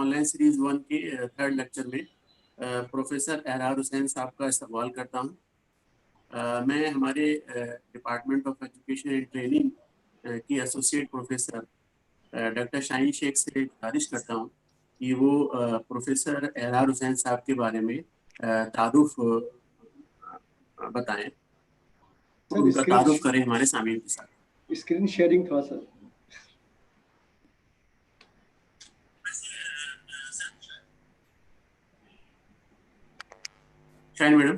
On line series 1 کے 3rd lecture میں professor احرار حسین صاحب کا استقبال کرتا ہوں. میں ہمارے department of education and training کی ایسوسیٹ پروفیسر ڈاکٹر شاہین شیخ سے گزارش کرتا ہوں کہ وہ پروفیسر احرار حسین صاحب کے بارے میں تعارف بتائیں, ان کا تعارف کریں ہمارے سامعین کے ساتھ. اسکرین شیئرنگ تھوڑا سا. شاہین میڈم,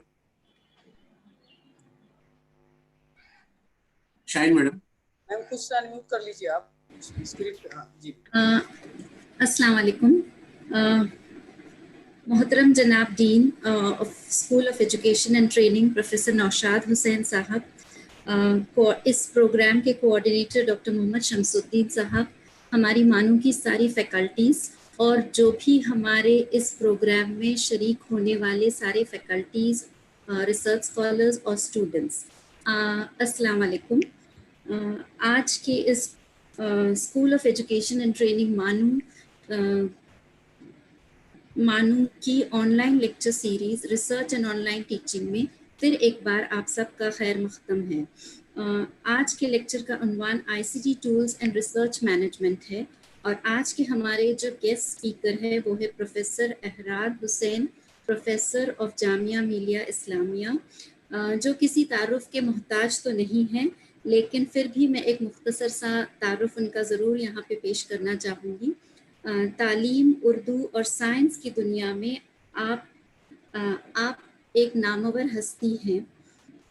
شاہین میڈم میم کچھ انمیوٹ کر لیجیے آپ اسکرین پہ. جی السلام علیکم. محترم جناب dean of school of education and training professor Naushad Hussain صاحب, اس پروگرام کے coordinator doctor Mohammad Shamsuddin صاحب, ہماری مانو کی ساری فیکلٹیز اور جو بھی ہمارے اس پروگرام میں شریک ہونے والے سارے فیکلٹیز, ریسرچ اسکالرز اور اسٹوڈنٹس, السلام علیکم. آج کے اس school of education and training MANUU کی online lecture series research and online teaching میں پھر ایک بار آپ سب کا خیر مقدم ہے. آج کے لیکچر کا عنوان ICT tools and research management ہے, اور آج کے ہمارے جو گیسٹ اسپیکر ہے وہ ہے professor Ahrar Hussain, professor of Jamia Millia Islamia, جو کسی تعارف کے محتاج تو نہیں ہیں, لیکن پھر بھی میں ایک مختصر سا تعارف ان کا ضرور یہاں پہ پیش کرنا چاہوں گی. تعلیم, اردو اور سائنس کی دنیا میں آپ ایک نامور ہستی ہیں.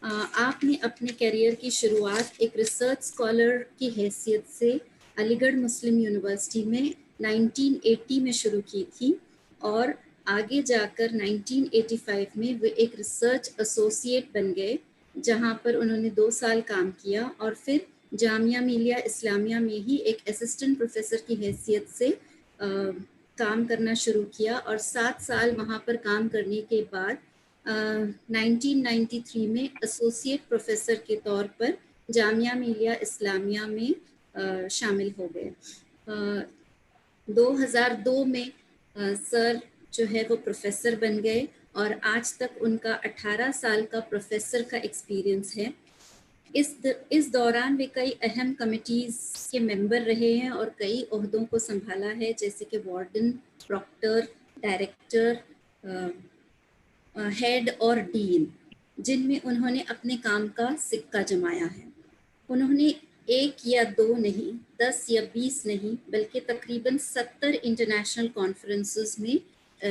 آپ نے اپنے کیریئر کی شروعات ایک ریسرچ اسکالر کی حیثیت سے علی گڑھ مسلم یونیورسٹی میں 1980 میں شروع کی تھی, اور آگے جا کر 1985 میں وہ ایک ریسرچ ایسوسیٹ بن گئے, جہاں پر انہوں نے 2 سال کام کیا, اور پھر جامعہ ملیہ اسلامیہ میں ہی ایک اسسٹنٹ پروفیسر کی حیثیت سے کام کرنا شروع کیا, اور 7 سال وہاں پر کام کرنے کے بعد 1993 میں ایسوسیٹ پروفیسر کے طور پر جامعہ ملیہ اسلامیہ میں شامل ہو گئے. 2002 میں سر جو ہے وہ پروفیسر بن گئے, اور آج تک ان کا 18 سال کا پروفیسر کا ایکسپیرئنس ہے. اس دوران وہ کئی اہم کمیٹیز کے ممبر رہے ہیں اور کئی عہدوں کو سنبھالا ہے, جیسے کہ وارڈن, پروکٹر, ڈائریکٹر, ہیڈ اور ڈین, جن میں انہوں نے اپنے کام کا سکہ جمایا ہے. انہوں نے 1 یا 2 نہیں, 10 یا 20 نہیں, بلکہ تقریباً 70 انٹرنیشنل کانفرنسز میں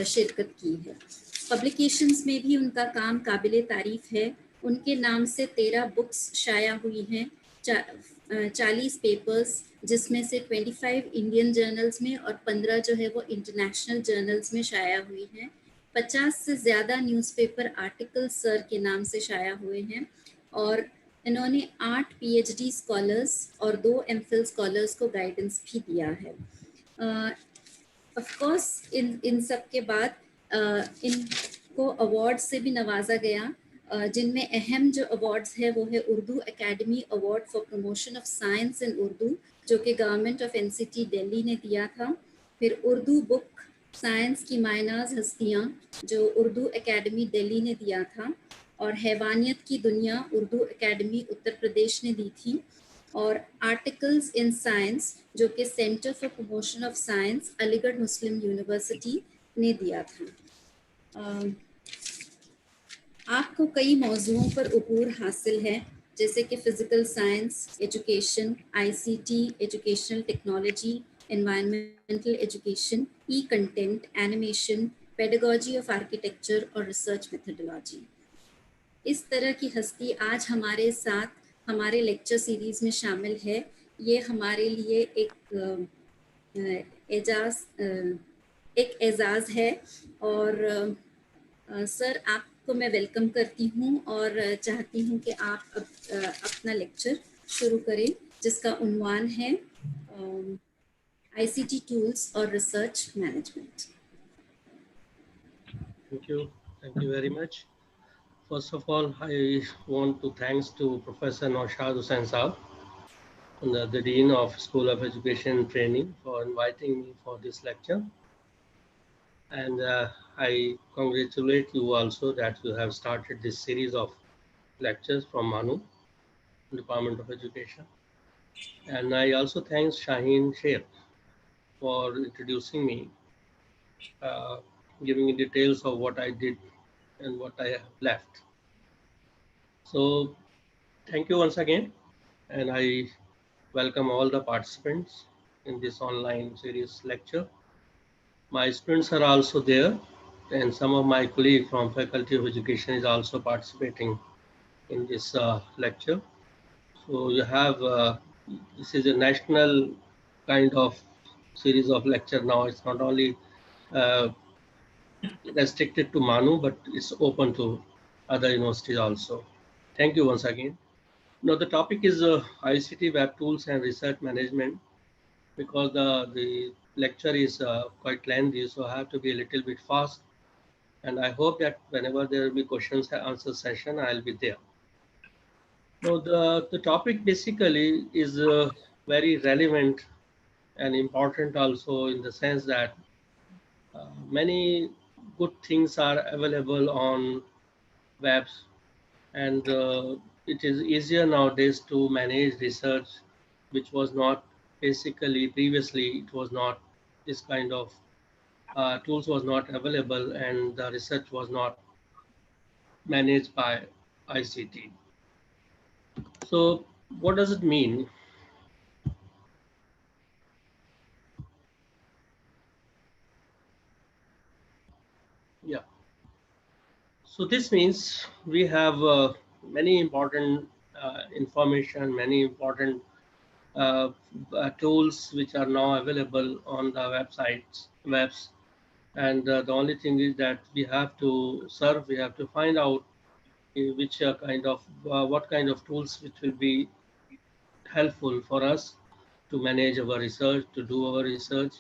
شرکت کی ہے. پبلیکیشنز میں بھی ان کا کام قابل تعریف ہے. ان کے نام سے 13 بکس شائع ہوئی ہیں, 40 پیپرز, جس میں سے 25 انڈین جرنلز میں اور 15 جو ہے وہ انٹرنیشنل جرنلز میں شائع ہوئی ہیں. 50 سے زیادہ نیوز پیپر آرٹیکل سر کے نام سے شائع ہوئے ہیں, اور انہوں نے 8 PhD اسکالرس اور 2 MPhil اسکالرس کو گائیڈنس بھی دیا ہے. آف کورس ان سب کے بعد ان کو ایوارڈ سے بھی نوازا گیا, جن میں اہم جو ایوارڈز ہے وہ ہے Urdu academy award for promotion of science in Urdu, جو کہ گورنمنٹ آف NCT دہلی نے دیا تھا. پھر اردو بک سائنس کی مائناز ہستیاں, جو اردو اکیڈمی دہلی نے دیا تھا, اور حیوانیت کی دنیا اردو اکیڈمی اتر پردیش نے دی تھی, اور آرٹیکلز ان سائنس جو کہ centre for promotion of science Aligarh Muslim university نے دیا تھا. آپ کو کئی موضوعوں پر عبور حاصل ہے, جیسے کہ physical science, education, ICT, educational technology, environmental education, E content, animation, pedagogy of architecture اور ریسرچ میتھڈولوجی. اس طرح کی ہستی آج ہمارے ساتھ ہمارے لیکچر سیریز میں شامل ہے. یہ ہمارے لیے ایک اعزاز ہے, اور سر آپ کو میں ویلکم کرتی ہوں اور چاہتی ہوں کہ آپ اپنا لیکچر شروع کریں, جس کا عنوان ہے ICT ٹولز اور research management. Thank you very much. First of all, I want to thanks to Professor Naushad Hussain Saab, the Dean of School of Education and Training, for inviting me for this lecture. And I congratulate you also that you have started this series of lectures from Manu, Department of Education. And I also thanks Shaheen Sheikh for introducing me, uh, giving me details of what I did and what I have left. So thank you once again, and I welcome all the participants in this online series lecture. My students are also there, and some of my colleagues from Faculty of Education is also participating in this lecture. So you have, this is a national kind of series of lecture now. It's not only uh, restricted to Manu, but it's open to other universities also. Thank you once again. Now the topic is ICT web tools and research management. Because the lecture is quite lengthy, so I have to be a little bit fast. And I hope that whenever there will be questions and answer session, I'll be there. So the topic basically is very relevant and important also in the sense that many good things are available on webs, and it is easier nowadays to manage research, which was not basically previously, it was not this kind of tools was not available, and the research was not managed by ICT. So what does it mean? Yeah. So this means we have many important information, many important uh, tools which are now available on the webs. And the only thing is that we have to serve, we have to find out which what kind of tools which will be helpful for us to manage our research, to do our research.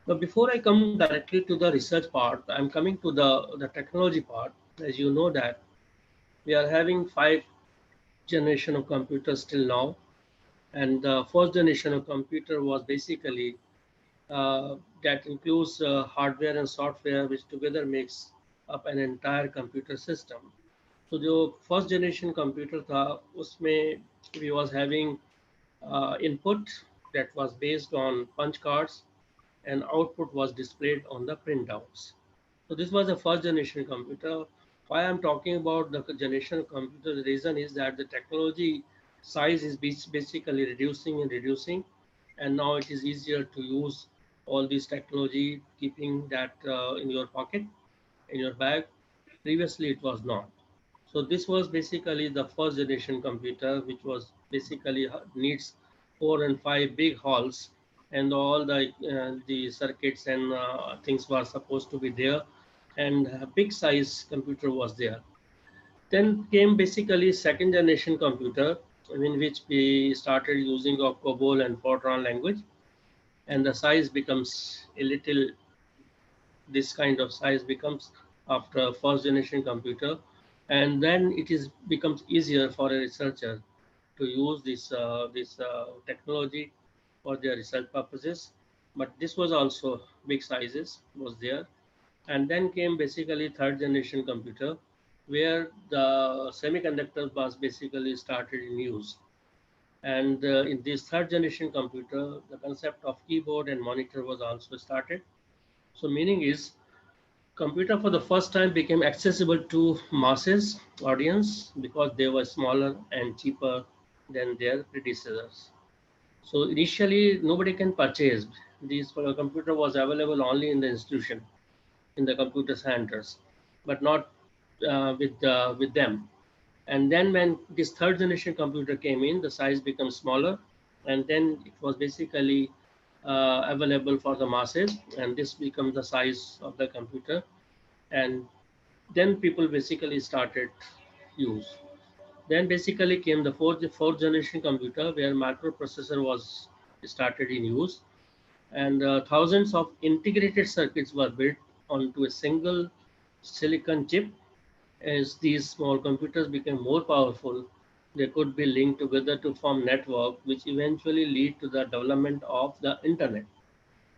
But before I come directly to the research part, I'm coming to the technology part. As you know that we are having 5th generation of computers till now. And the first generation of computer was basically that includes hardware and software, which together makes up an entire computer system. So जो first generation computer था उसमें we was having input that was based on punch cards, and output was displayed on the printouts. So this was a first generation computer. Why I'm talking about the generation of computer, the reason is that the technology size is basically reducing and reducing, and now it is easier to use all this technology, keeping that in your pocket, in your bag. Previously, it was not. So this was basically the first generation computer, which was basically needs 4 and 5 big halls, and all the circuits and things were supposed to be there, and a big size computer was there. Then came basically second generation computer, in which we started using of COBOL and Fortran language, and the size becomes a little, this kind of size becomes after first generation computer, and then it is becomes easier for a researcher to use this technology for their research purposes. But this was also big sizes was there. And then came basically third generation computer, where the semiconductor was basically started in use. And in this third generation computer, the concept of keyboard and monitor was also started. So meaning is, computer for the first time became accessible to masses audience because they were smaller and cheaper than their predecessors. So initially nobody can purchase these. Computer was available only in the institution, in the computer centers, but not with them. And then when this third generation computer came in, the size becomes smaller, and then it was basically available for the masses, and this becomes the size of the computer. And then people basically started use. Then basically came the fourth generation computer, where microprocessor was started in use, and thousands of integrated circuits were built onto a single silicon chip. As these small computers became more powerful, they could be linked together to form network, which eventually lead to the development of the internet.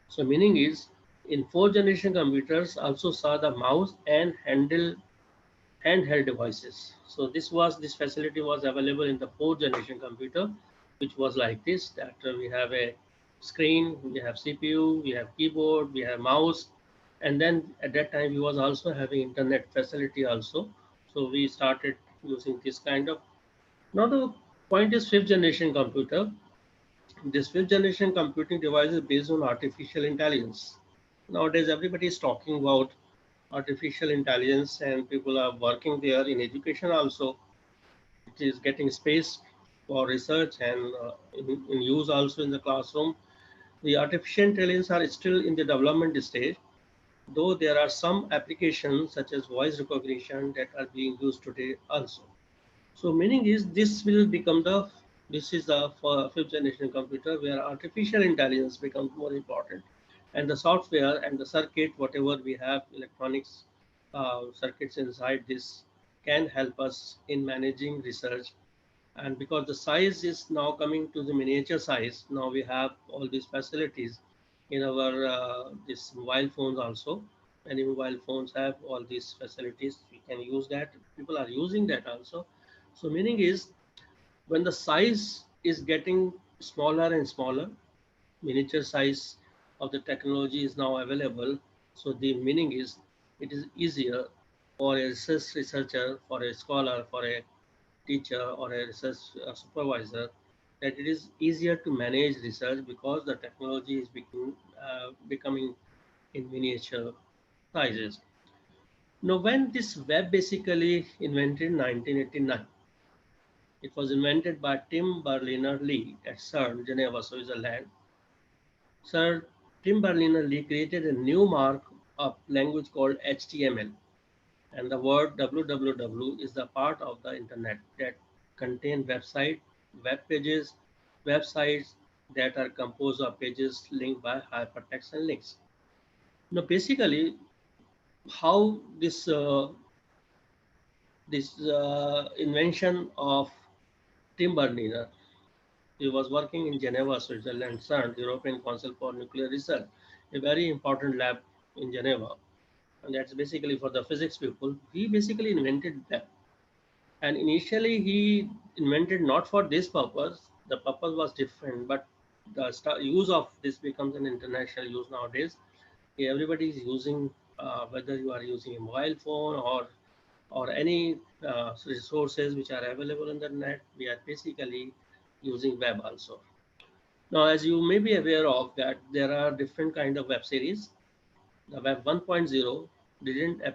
So meaning is, in fourth generation computers also saw the mouse and handheld devices. So this facility was available in the fourth generation computer, which was like this, that we have a screen, we have CPU, we have keyboard, we have mouse, and then at that time we was also having internet facility also. So we started using this kind of. Now the point is fifth generation computer. This fifth generation computing device is based on artificial intelligence. Nowadays everybody is talking about artificial intelligence and people are working there in education also. It is getting space for research and in use also in the classroom. The artificial intelligence are still in the development stage, though there are some applications such as voice recognition that are being used today also. So meaning is this is the fifth generation computer where artificial intelligence becomes more important, and the software and the circuit, whatever we have, electronics circuits inside this, can help us in managing research. And because the size is now coming to the miniature size, now we have all these facilities in our this mobile phones also. Many mobile phones have all these facilities. We can use that. People are using that also. So meaning is when the size is getting smaller and smaller, miniature size of the technology is now available. So the meaning is it is easier for a researcher, for a scholar, for a teacher or a research supervisor, that it is easier to manage research because the technology is becoming in miniature sizes. Now, when this web basically invented in 1989, it was invented by Tim Berners-Lee at CERN, Geneva, Switzerland. Sir Tim Berners-Lee created a new markup language called HTML, and the word www is the part of the internet that contain web pages, websites that are composed of pages linked by hypertext and links. Now, basically, how this invention of Tim Berners, he was working in Geneva, Switzerland, CERN, the European Council for Nuclear Research, a very important lab in Geneva, and that's basically for the physics people. He basically invented that. And initially he invented not for this purpose, the purpose was different, but the use of this becomes an international use nowadays. Everybody is using, whether you are using a mobile phone or any resources which are available on the net, we are basically using web also. Now, as you may be aware of that there are different kind of web series. The web 1.0 didn't appear